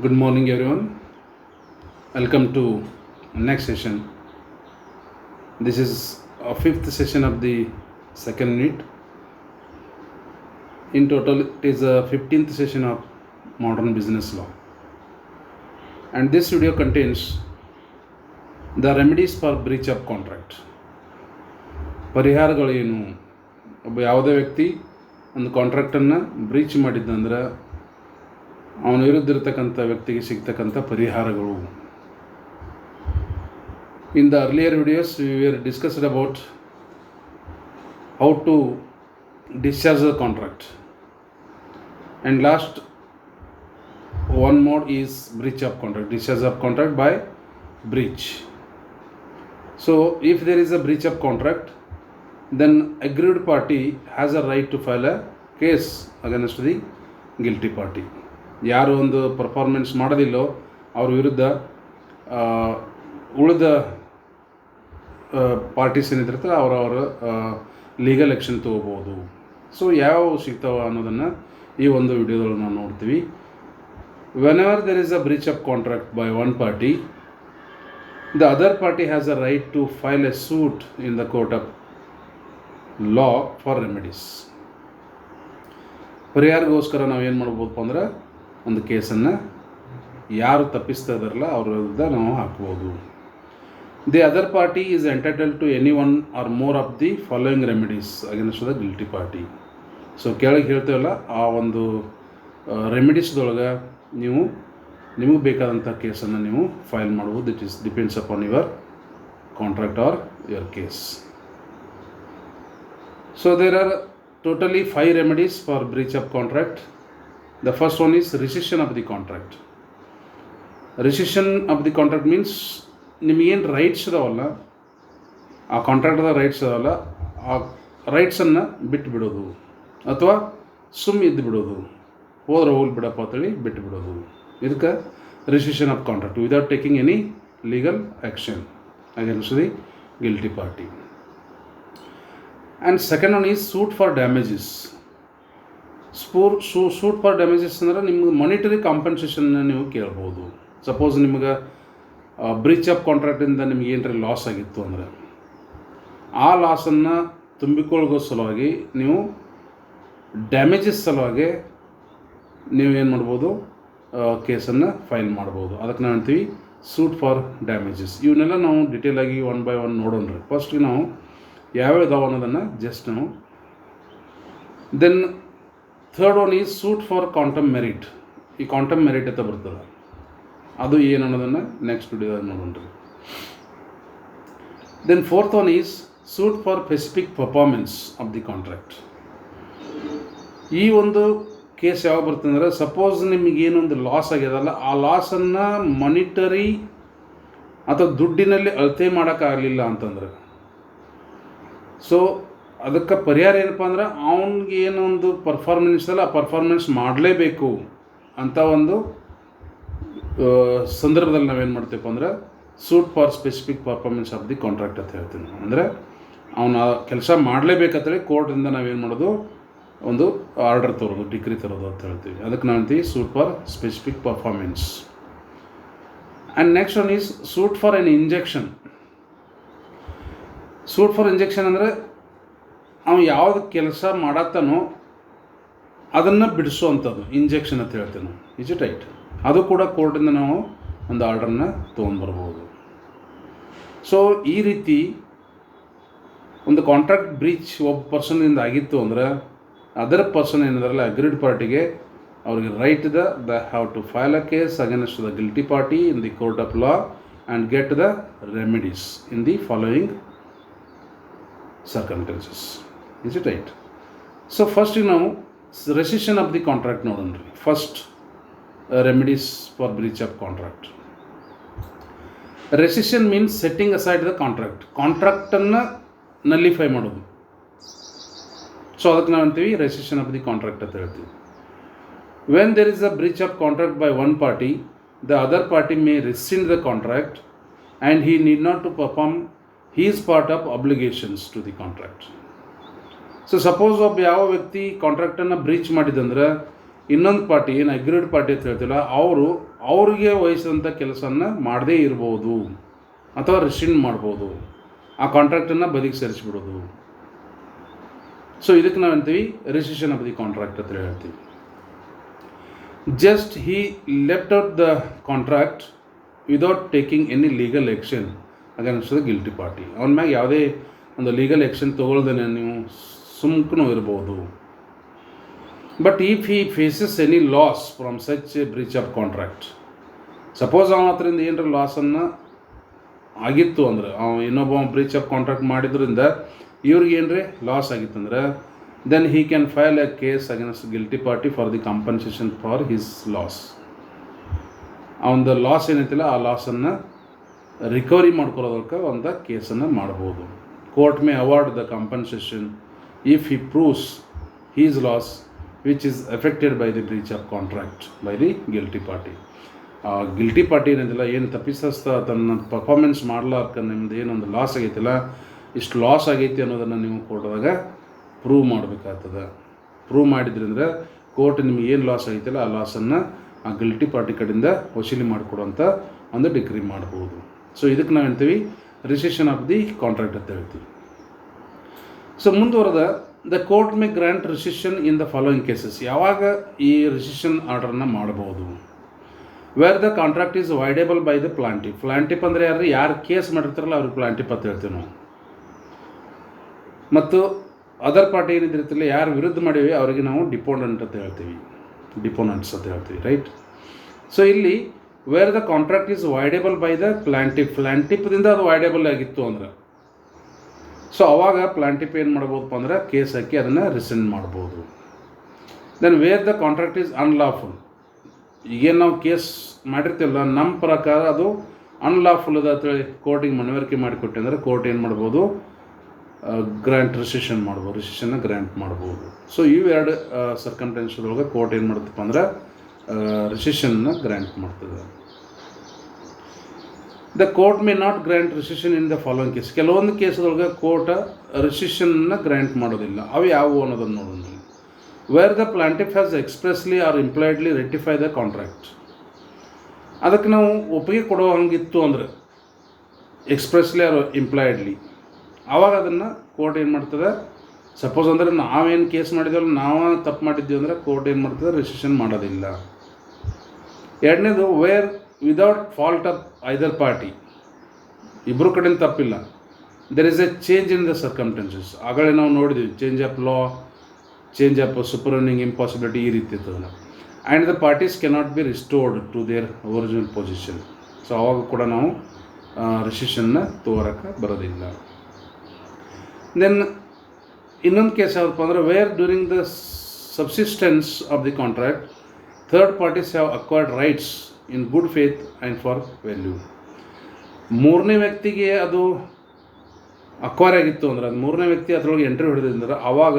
Good morning, everyone. Welcome to next session. This is a fifth session of the second unit. In total, it is a 15th session of modern business law. And this video contains the remedies for breach of contract. ಪರಿಹಾರಗಳೇನು? ಒಬ್ಬ ಯಾವುದೇ ವ್ಯಕ್ತಿ ಒಂದು ಕಾಂಟ್ರಾಕ್ಟನ್ನು breach ಮಾಡಿದ್ದಂದ್ರೆ ಅವನ ವಿರುದ್ಧ ಇರತಕ್ಕಂಥ ವ್ಯಕ್ತಿಗೆ ಸಿಗ್ತಕ್ಕಂಥ ಪರಿಹಾರಗಳು. In the earlier videos, we were discussed about how to discharge the contract. And last one more is breach of contract, discharge of contract by breach. So if there is a breach of contract, then aggrieved party has a right to file a case against the guilty party. ಯಾರು ಒಂದು performance ಮಾಡೋದಿಲ್ಲೋ ಅವ್ರ ವಿರುದ್ಧ ಉಳಿದ parties ಏನಿದಿರುತ್ತೆ ಅವರವರ legal action ತೊಗೋಬೋದು. So ಯಾವ ಸಿಗ್ತಾವ ಅನ್ನೋದನ್ನು ಈ ಒಂದು ವಿಡಿಯೋದೊಳಗೆ ನಾವು ನೋಡ್ತೀವಿ. Whenever there is a breach of contract by one party, the other party has a right to file a suit in the court of law for remedies. ಪರಿಹಾರಗೋಸ್ಕರ ನಾವೇನು ಮಾಡ್ಬೋದಪ್ಪ ಅಂದ್ರೆ ಒಂದು ಕೇಸನ್ನು ಯಾರು ತಪ್ಪಿಸ್ತಾ ಇದ್ದಾರಲ್ಲ ಅವ್ರ ವಿರುದ್ಧ ನಾವು ಹಾಕ್ಬೋದು. The other party is entitle to any one or more of the following remedies against the guilty party. So ಕೆಳಗೆ ಹೇಳ್ತೇವಲ್ಲ ಆ ಒಂದು ರೆಮಿಡೀಸ್ದೊಳಗೆ ನಿಮಗೆ ಬೇಕಾದಂಥ ಕೇಸನ್ನು ನೀವು ಫೈಲ್ ಮಾಡ್ಬೋದು. It is depends upon your contract or your case. So there are totally 5 remedies for breach of contract. The first one is rescission of the contract. Rescission of the contract means ನಿಮಗೇನು rights ಇದಾವಲ್ಲ, ಆ ಕಾಂಟ್ರಾಕ್ಟದ rights ಇದಾವಲ್ಲ, ಆ ರೈಟ್ಸನ್ನು ಬಿಟ್ಟು ಬಿಡೋದು ಅಥವಾ ಇದ್ದು ಬಿಡೋದು, ಹೋದ್ರೆ ಹೋಗಿ ಬಿಡಪ್ಪ ಅಂತೇಳಿ ಬಿಟ್ಟು ಬಿಡೋದು. ಇದಕ್ಕೆ rescission of contract without taking any legal action against the guilty party. And second one is suit for damages. Suit for damages ಅಂದರೆ ನಿಮ್ಗೆ ಮಾನಿಟರಿ ಕಾಂಪನ್ಸೇಷನ್ನ ನೀವು ಕೇಳ್ಬೋದು. ಸಪೋಸ್ ನಿಮ್ಗೆ ಬ್ರೀಚ್ ಆಫ್ ಕಾಂಟ್ರಾಕ್ಟಿಂದ ನಿಮ್ಗೆ ಏನರ ಲಾಸ್ ಆಗಿತ್ತು ಅಂದರೆ ಆ ಲಾಸನ್ನು ತುಂಬಿಕೊಳ್ಳೋ ಸಲುವಾಗಿ ನೀವು ಡ್ಯಾಮೇಜಸ್ ಸಲುವಾಗಿ ನೀವು ಏನು ಮಾಡ್ಬೋದು, ಕೇಸನ್ನು ಫೈಲ್ ಮಾಡ್ಬೋದು. ಅದಕ್ಕೆ ನಾವು ಹೇಳ್ತೀವಿ ಸೂಟ್ ಫಾರ್ ಡ್ಯಾಮೇಜಸ್. ಇವನ್ನೆಲ್ಲ ನಾವು ಡಿಟೇಲಾಗಿ ಒನ್ ಬೈ ಒನ್ ನೋಡೋಣ್ರಿ. ಫಸ್ಟ್ಗೆ ನಾವು ಯಾವ್ಯಾವ ಇದಾವೆ ಅನ್ನೋದನ್ನು ಜಸ್ಟ್ ನಾವು. Then third one is suit for quantum meruit. ಈ ಕ್ವಾಂಟಮ್ ಮೆರಿಟ್ ಅಂತ ಬರ್ತದೆ, ಅದು ಏನು ಅನ್ನೋದನ್ನು ನೆಕ್ಸ್ಟ್ ವಿಡಿಯೋದಾಗ ನೋಡೋಣ್ರಿ. Then fourth one is suit for specific performance of the contract. ಈ ಒಂದು ಕೇಸ್ ಯಾವಾಗ ಬರ್ತದೆ ಅಂದರೆ, ಸಪೋಸ್ ನಿಮಗೇನೊಂದು ಲಾಸ್ ಆಗ್ಯದಲ್ಲ, ಆ ಲಾಸನ್ನು ಮಾನಿಟರಿ ಅಥವಾ ದುಡ್ಡಿನಲ್ಲಿ ಅಳತೆ ಮಾಡೋಕ್ಕಾಗಲಿಲ್ಲ ಅಂತಂದ್ರೆ, ಸೊ ಅದಕ್ಕೆ ಪರಿಹಾರ ಏನಪ್ಪ ಅಂದ್ರೆ ಅವನಿಗೆ ಏನೊಂದು ಪರ್ಫಾರ್ಮೆನ್ಸ್ ಅಲ್ಲ, ಆ ಪರ್ಫಾರ್ಮೆನ್ಸ್ ಮಾಡಲೇಬೇಕು ಅಂತ ಒಂದು ಸಂದರ್ಭದಲ್ಲಿ ನಾವೇನು ಮಾಡ್ತೀವಪ್ಪ ಅಂದ್ರೆ suit for specific performance of the contract ಅಂತ ಹೇಳ್ತೀನಿ. ಅಂದರೆ ಅವನ ಕೆಲಸ ಮಾಡಲೇಬೇಕಂತೇಳಿ ಕೋರ್ಟಿಂದ ನಾವೇನು ಮಾಡೋದು, ಒಂದು ಆರ್ಡರ್ ತರೋದು, ಡಿಗ್ರಿ ತರೋದು ಅಂತ ಹೇಳ್ತೀವಿ. ಅದಕ್ಕೆ ನಾವು ಹೇಳ್ತೀವಿ suit for specific performance. And next one is suit for an injunction. Suit for injunction ಅಂದರೆ ಅವನು ಯಾವುದು ಕೆಲಸ ಮಾಡತ್ತಾನೋ ಅದನ್ನು ಬಿಡಿಸುವಂಥದ್ದು ಇಂಜೆಕ್ಷನ್ ಅಂತ ಹೇಳ್ತೀವಿ ನಾವು. Is it right? ಅದು ಕೂಡ ಕೋರ್ಟಿಂದ ನಾವು ಒಂದು ಆರ್ಡ್ರನ್ನ ತೊಗೊಂಡ್ಬರ್ಬೋದು. ಸೊ ಈ ರೀತಿ ಒಂದು ಕಾಂಟ್ರಾಕ್ಟ್ ಬ್ರೀಚ್ ಒಬ್ಬ ಪರ್ಸನ್ನಿಂದ ಆಗಿತ್ತು ಅಂದರೆ ಅದರ್ ಪರ್ಸನ್ ಏನಿದಾರಲ್ಲ ಅಗ್ರೀಡ್ ಪಾರ್ಟಿಗೆ ಅವ್ರಿಗೆ ರೈಟ್ ಇದೆ. They have to file a case against the guilty party in the court of law and get the remedies in the following circumstances. Is it right? So first ನಾವು rescission of the contract ನೋಡೋಣ್ರಿ. First remedies for breach of contract. Rescission means setting aside the contract. ಕಾಂಟ್ರಾಕ್ಟನ್ನು ನಲ್ಲಿಫೈ ಮಾಡೋದು. So ಅದಕ್ಕೆ ನಾವು ಅಂತೀವಿ rescission of the contract ಅಂತ ಹೇಳ್ತೀವಿ. When there is a breach of contract by one party, the other party may rescind the contract and he need not to perform his part of obligations to the contract. So suppose ಒಬ್ಬ ಯಾವ ವ್ಯಕ್ತಿ ಕಾಂಟ್ರಾಕ್ಟನ್ನು breach ಮಾಡಿದಂದ್ರೆ ಇನ್ನೊಂದು party ಏನು agreed party ಅಂತ ಹೇಳ್ತಿಲ್ಲ ಅವ್ರಿಗೆ ವಹಿಸಿದಂಥ ಕೆಲಸನ ಮಾಡದೇ ಇರ್ಬೋದು ಅಥವಾ ರಿಸಿಂಡ್ ಮಾಡ್ಬೋದು, ಆ ಕಾಂಟ್ರಾಕ್ಟನ್ನು ಬದಿಗೆ ಸೇರಿಸ್ಬಿಡೋದು. ಸೊ ಇದಕ್ಕೆ ನಾವು ಅಂತೀವಿ ರೆಸಿಷನ್ ಆಫ್ ದಿ ಕಾಂಟ್ರಾಕ್ಟ್ ಅಂತ ಹೇಳ್ತೀವಿ. Just he left out the contract without taking any legal action against the guilty party. ಅವನ ಮ್ಯಾಗ ಯಾವುದೇ ಒಂದು ಲೀಗಲ್ ಆ್ಯಕ್ಷನ್ ತೊಗೊಳ್ದೇನೆ ನೀವು ಸುಮ್ಕೂ ಇರ್ಬೋದು. But if he faces any loss from such a breach of contract, suppose ಅವನ ಹತ್ರಿಂದ ಏನರ ಲಾಸನ್ನು ಆಗಿತ್ತು ಅಂದ್ರೆ, ಇನ್ನೊಬ್ಬ ಬ್ರೀಚ್ ಆಫ್ ಕಾಂಟ್ರಾಕ್ಟ್ ಮಾಡಿದ್ರಿಂದ ಇವ್ರಿಗೆ ಏನರೇ ಲಾಸ್ ಆಗಿತ್ತಂದ್ರೆ, then he can file a case against guilty party for the compensation for his loss. ಅವನದು ಲಾಸ್ ಏನೈತಿಲ್ಲ ಆ ಲಾಸನ್ನು ರಿಕವರಿ ಮಾಡ್ಕೊಳ್ಳೋದಕ್ಕೆ ಒಂದು ಕೇಸನ್ನು ಮಾಡ್ಬೋದು. Court may award the compensation if he proves his loss which is affected by the breach of contract by the guilty party. Guilty party ಏನಿದಿಲ್ಲ, ಏನು ತಪ್ಪಿಸ್ತಾ ತನ್ನ ಪರ್ಫಾರ್ಮೆನ್ಸ್ ಮಾಡ್ಲಾರ್ಕ ನಿಮ್ದು ಏನೊಂದು ಲಾಸ್ ಆಗೈತಿಲ್ಲ, ಇಷ್ಟು ಲಾಸ್ ಆಗೈತಿ ಅನ್ನೋದನ್ನು ನೀವು ಕೋರ್ಟ್ದಾಗ ಪ್ರೂವ್ ಮಾಡಬೇಕಾಗ್ತದೆ. ಪ್ರೂವ್ ಮಾಡಿದ್ರಿಂದ ಕೋರ್ಟ್ ನಿಮ್ಗೆ ಏನು ಲಾಸ್ ಆಗೈತಿಲ್ಲ ಆ ಲಾಸನ್ನು ಆ ಗಿಲ್ಟಿ ಪಾರ್ಟಿ ಕಡೆಯಿಂದ ವಸೂಲಿ ಮಾಡಿಕೊಡುವಂಥ ಒಂದು ಡಿಗ್ರಿ ಮಾಡ್ಬೋದು. ಸೊ ಇದಕ್ಕೆ ನಾವು ಹೇಳ್ತೀವಿ ರಿಸಿಷನ್ ಆಫ್ ದಿ ಕಾಂಟ್ರಾಕ್ಟ್ ಅಂತ ಹೇಳ್ತೀವಿ. ಸೊ ಮುಂದುವರೆದ the court may grant rescission in the following cases. ಯಾವಾಗ ಈ ರಿಸಿಷನ್ ಆರ್ಡರನ್ನು ಮಾಡ್ಬೋದು? Where the contract is voidable by the plaintiff. Plaintiff ಅಂದರೆ ಯಾರು ಕೇಸ್ ಮಾಡಿರ್ತಾರಲ್ಲ ಅವ್ರಿಗೆ ಪ್ಲಾಂಟಿಫ್ ಅಂತ ಹೇಳ್ತೀವಿ ನಾವು. ಮತ್ತು ಅದರ್ ಪಾರ್ಟಿ ಏನಿದ್ದಿರ್ತಿಲ್ಲ, ಯಾರು ವಿರುದ್ಧ ಮಾಡೀವಿ ಅವರಿಗೆ ನಾವು ಡಿಪೋನೆಂಟ್ ಅಂತ ಹೇಳ್ತೀವಿ, ಡಿಪೋನೆಂಟ್ಸ್ ಅಂತ ಹೇಳ್ತೀವಿ, ರೈಟ್. ಸೊ ಇಲ್ಲಿ where the contract is voidable by the ಪ್ಲಾಂಟಿಫ್ದಿಂದ ಅದು ವೈಡೇಬಲ್ ಆಗಿತ್ತು ಅಂದ್ರೆ, ಸೊ ಅವಾಗ ಪ್ಲಾಂಟಿಫ್ ಏನು ಮಾಡ್ಬೋದಪ್ಪ ಅಂದ್ರೆ ಕೇಸ್ ಹಾಕಿ ಅದನ್ನು ರಿಸೆಂಡ್ ಮಾಡ್ಬೋದು. Then where the contract is unlawful. ಈಗೇನು ನಾವು ಕೇಸ್ ಮಾಡಿರ್ತೀವಲ್ಲ, ನಮ್ಮ ಪ್ರಕಾರ ಅದು ಅನ್ಲಾಫುಲ್ ಅದ ಅಂತೇಳಿ ಕೋರ್ಟಿಗೆ ಮನವರಿಕೆ ಮಾಡಿಕೊಟ್ಟೆ ಅಂದರೆ ಕೋರ್ಟ್ ಏನು ಮಾಡ್ಬೋದು, ಗ್ರ್ಯಾಂಟ್ ರಿಸಿಷನ್ ಮಾಡ್ಬೋದು, ರಿಸಿಷನ್ನ ಗ್ರ್ಯಾಂಟ್ ಮಾಡ್ಬೋದು. ಸೊ ಇವೆರಡು ಸರ್ಕಮ್ಸ್ಟೆನ್ಸದೊಳಗೆ ಕೋರ್ಟ್ ಏನು ಮಾಡುತ್ತಪ್ಪ ಅಂದ್ರೆ ರಿಸಿಷನ್ನ ಗ್ರ್ಯಾಂಟ್ ಮಾಡ್ತದೆ. The court may not grant rescission in the following case. ಕೆಲವೊಂದು ಕೇಸದೊಳಗೆ ಕೋರ್ಟ್ ರಿಸಿಷನ್ನ ಗ್ರ್ಯಾಂಟ್ ಮಾಡೋದಿಲ್ಲ. ಅವು ಯಾವುವು ಅನ್ನೋದನ್ನು ನೋಡೋಣ. Where the plaintiff has expressly or impliedly ratify the contract. ಅದಕ್ಕೆ ನಾವು ಒಪ್ಪಿಗೆ ಕೊಡೋ ಹಂಗಿತ್ತು ಅಂದರೆ ಎಕ್ಸ್ಪ್ರೆಸ್ಲಿ ಆರ್ ಇಂಪ್ಲಾಯ್ಡ್ಲಿ, ಆವಾಗ ಅದನ್ನು ಕೋರ್ಟ್ ಏನು ಮಾಡ್ತದೆ, ಸಪೋಸ್ ಅಂದರೆ ನಾವೇನು ಕೇಸ್ ಮಾಡಿದ್ದೇವಲ್ಲ ನಾವು ತಪ್ಪು ಮಾಡಿದ್ದೀವಿ ಅಂದರೆ ಕೋರ್ಟ್ ಏನು ಮಾಡ್ತದೆ, ರಿಸಿಷನ್ ಮಾಡೋದಿಲ್ಲ. ಎರಡನೇದು where without fault of either party, ಇಬ್ಬರು ಕಡೆಯಿಂದ ತಪ್ಪಿಲ್ಲ, there is a change in the circumstances. ಆಗಲೇ ನಾವು ನೋಡಿದ್ವಿ change of law, change of supervening impossibility ಈ ರೀತಿ ಇರ್ತದಲ್ಲ. And the parties cannot be restored to their original position. So ಆವಾಗ ಕೂಡ ನಾವು ರಿಸಿಷನ್ನ ತೋರಕ್ಕೆ ಬರೋದಿಲ್ಲ. ದೆನ್ ಇನ್ನೊಂದು ಕೇಸ್ ಯಾವುದಪ್ಪ ಅಂದರೆ where during the subsistence of the contract third parties have acquired rights in good faith and for value. ಮೂರನೇ ವ್ಯಕ್ತಿಗೆ ಅದು ಅಕ್ವೈರ್ ಆಗಿತ್ತು ಅಂದರೆ, ಅದು ಮೂರನೇ ವ್ಯಕ್ತಿ ಅದರೊಳಗೆ ಎಂಟ್ರಿ ಹೊಡೆದಿದ್ರೆ ಆವಾಗ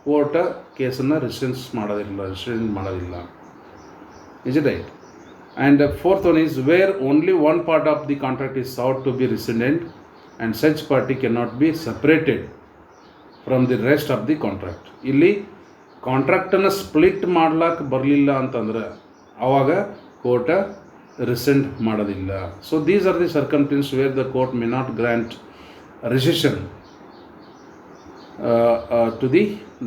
ಕೋರ್ಟ್ ಕೇಸನ್ನು ರಿಸೆಂಡ್ ಮಾಡೋದಿಲ್ಲ. Is it right? And fourth one is where only one part of the contract is sought to be rescinded and such party cannot be separated from the rest of the contract. ಇಲ್ಲಿ ಕಾಂಟ್ರಾಕ್ಟನ್ನು split ಮಾಡ್ಲಿಕ್ಕೆ ಬರಲಿಲ್ಲ ಅಂತಂದ್ರೆ ಆವಾಗ court rescind ಮಾಡೋದಿಲ್ಲ. So these are the circumstances where the court may not grant rescission to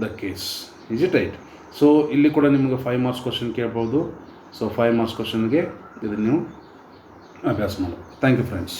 the case. Is it right? So ಇಲ್ಲಿ ಕೂಡ ನಿಮಗೆ 5 ಮಾರ್ಕ್ಸ್ ಕ್ವಶನ್ ಕೇಳ್ಬೋದು. ಸೊ 5 ಮಾರ್ಕ್ಸ್ ಕ್ವಶನ್ಗೆ ಇದನ್ನು ನೀವು ಅಭ್ಯಾಸ ಮಾಡಬೇಕು. Thank you friends.